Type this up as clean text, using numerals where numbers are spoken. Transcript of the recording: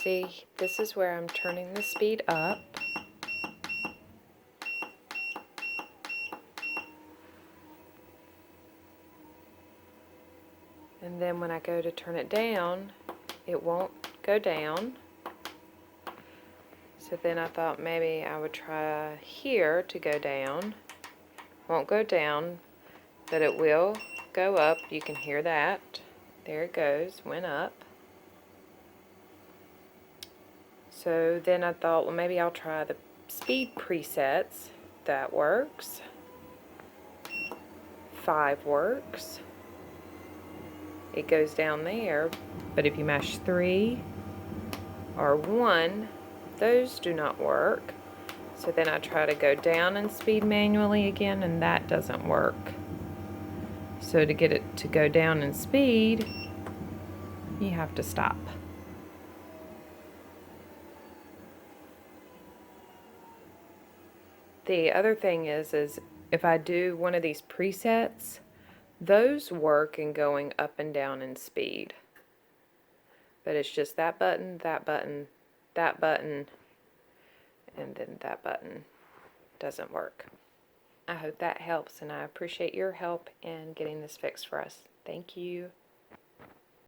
See, this is where I'm turning the speed up. And then when I go to turn it down, it won't go down. So then I thought maybe I would try here to go down. Won't go down, but it will go up. You can hear that. There it goes, went up. So then I thought, well, maybe I'll try the speed presets. That works. 5 works. It goes down there, but if you mash 3 or 1, those do not work. So then I try to go down in speed manually again, and that doesn't work. So to get it to go down in speed, you have to stop. The other thing is if I do one of these presets, those work in going up and down in speed. But it's just that button, that button, that button, and then that button doesn't work. I hope that helps, and I appreciate your help in getting this fixed for us. Thank you.